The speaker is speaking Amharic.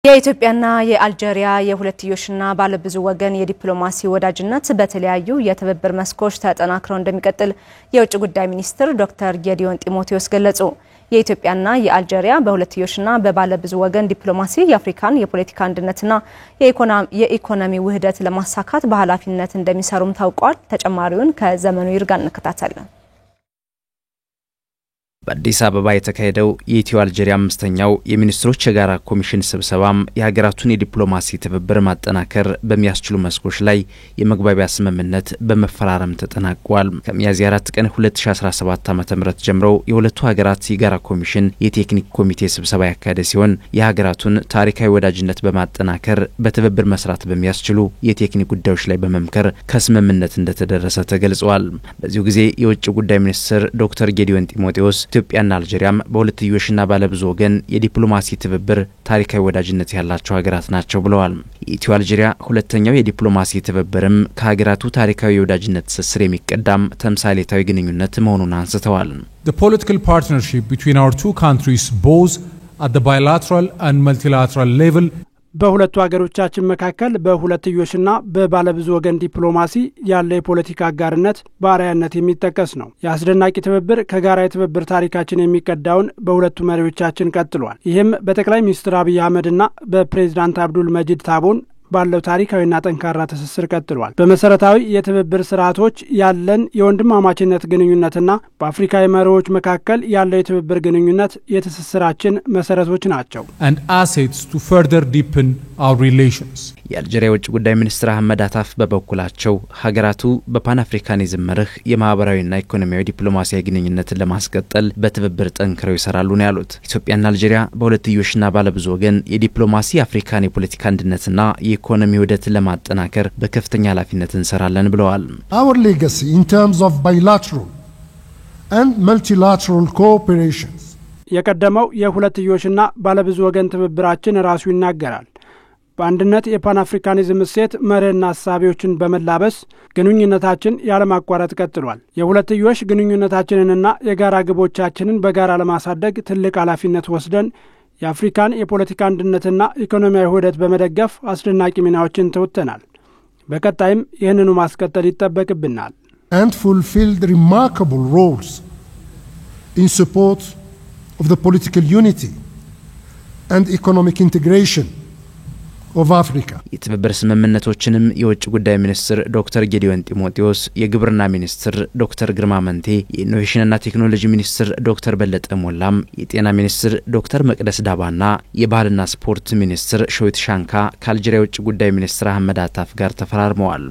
የኢትዮጵያና የአልጄሪያ የሁለትዮሽና ባለብዙ ወገን የዲፕሎማሲ ወዳጅነት በተለያዩ የትብብር መስኮች ተጠናክረው እንደሚቀጥል የውጭ ጉዳይ ሚኒስትር ዶክተር ጌዲዮን ጢሞቴዎስ ገለጹ። የኢትዮጵያና የአልጄሪያ በሁለትዮሽና በባለብዙ ወገን ዲፕሎማሲ የአፍሪካን የፖለቲካ አንድነትና የኢኮኖሚ ውህደት ለማሳካት በኃላፊነት እንደሚሰሩም ታውቋል። ተጨማሪውን ከዘመኑ ይርጋ እንከታተላለን። በአዲስ አበባ የተካሄደው የኢትዮ አልጄሪያ አምስተኛው የሚኒስትሮች የጋራ ኮሚሽን ስብሰባም የሀገራቱን የዲፕሎማሲ ትብብር ማጠናከር በሚያስችሉ መስኮች ላይ የመግባቢያ ስምምነት በመፈራረም ተጠናቋል። ከሚያዝያ 4 ቀን 2017 ዓ.ም ጀምሮ የሁለቱ ሀገራት የጋራ ኮሚሽን የቴክኒክ ኮሚቴ ስብሰባ ያካሄደ ሲሆን የሀገራቱን ታሪካዊ ወዳጅነት በማጠናከር በትብብር መስራት በሚያስችሉ የቴክኒክ ጉዳዮች ላይ በመምከር ከስምምነት እንደተደረሰ ተገልጿል። በዚሁ ጊዜ የውጭ ጉዳይ ሚኒስትር ዶክተር ጌዲዮን ጢሞቴዎስ ኢትዮጵያና አልጄሪያም በሁለትዮሽና ባለብዙ ወገን የዲፕሎማሲ ትብብር ታሪካዊ ወዳጅነት ያላቸው ሀገራት ናቸው ብለዋል። የኢትዮ አልጄሪያ ሁለተኛው የዲፕሎማሲ ትብብርም ከሀገራቱ ታሪካዊ ወዳጅነት ትስስር የሚቀዳም ተምሳሌታዊ ግንኙነት መሆኑን አንስተዋል። The political partnership between our two countries both at the bilateral and multilateral level በሁለቱ ሀገሮቻችን መካከል በሁለትዮሽና በባለብዙ ወገን ዲፕሎማሲ ያለ የፖለቲካ አጋርነት በአርአያነት የሚጠቀስ ነው። የአስደናቂ ትብብር ከጋራ የትብብር ታሪካችን የሚቀዳውን በሁለቱ መሪዎቻችን ቀጥሏል። ይህም በጠቅላይ ሚኒስትር አብይ አህመድና በፕሬዝዳንት አብዱል መጂድ ታቦን ባለው ታሪካዊና ጠንካራ ትስስር ቀጥሏል። በመሰረታዊ የትብብር ስርዓቶች ያለን የወንድማማችነት ግንኙነትና በአፍሪካ መሪዎች መካከል ያለው የትብብር ግንኙነት የትስስራችን መሰረቶች ናቸው። and assets to further deepen our relations. የአልጄሪያ ውጭ ጉዳይ ሚኒስትር አህመድ አታፍ በበኩላቸው ሀገራቱ በፓን አፍሪካኒዝም መርህ የማህበራዊና ኢኮኖሚያዊ ዲፕሎማሲያዊ ግንኙነትን ለማስቀጠል በትብብር ጠንክረው ይሰራሉ ነው ያሉት። ኢትዮጵያና አልጄሪያ በሁለትዮሽና ባለብዙ ወገን የዲፕሎማሲ አፍሪካን የፖለቲካ አንድነትና የኢኮኖሚ ውህደትን ለማጠናከር በከፍተኛ ኃላፊነት እንሰራለን ብለዋል። Our legacy in terms of bilateral and multilateral cooperations የቀደመው የሁለትዮሽና ባለብዙ ወገን ትብብራችን ራሱ ይናገራል። በአንድነት የፓን አፍሪካኒዝም እሴት መርህና ሐሳቦችን በመላበስ ግንኙነታችን ያለማቋረጥ ቀጥሏል። የሁለትዮሽ ግንኙነታችንንና የጋራ ግቦቻችንን በጋራ ለማሳደግ ትልቅ ኃላፊነት ወስደን የአፍሪካን የፖለቲካ አንድነትና ኢኮኖሚያዊ ውህደት በመደገፍ አስደናቂ ሚናዎችን ተወጥተናል። በቀጣይም ይህንኑ ማስቀጠል ይጠበቅብናል። and fulfilled remarkable roles in support of the political unity and economic integration of Africa. የትብብር ስምምነቶችንም የውጭ ጉዳይ ሚኒስትር ዶክተር ጌዲዮን ጢሞቴዎስ፣ የግብርና ሚኒስትር ዶክተር ግርማ መንቴ፣ የኢኖቬሽንና ቴክኖሎጂ ሚኒስትር ዶክተር በለጠ ሞላም፣ የጤና ሚኒስትር ዶክተር መቅደስ ዳባና የባህልና ስፖርት ሚኒስትር ሾይት ሻንካ ከአልጄሪያ ውጭ ጉዳይ ሚኒስትር አህመድ አታፍ ጋር ተፈራርመዋል።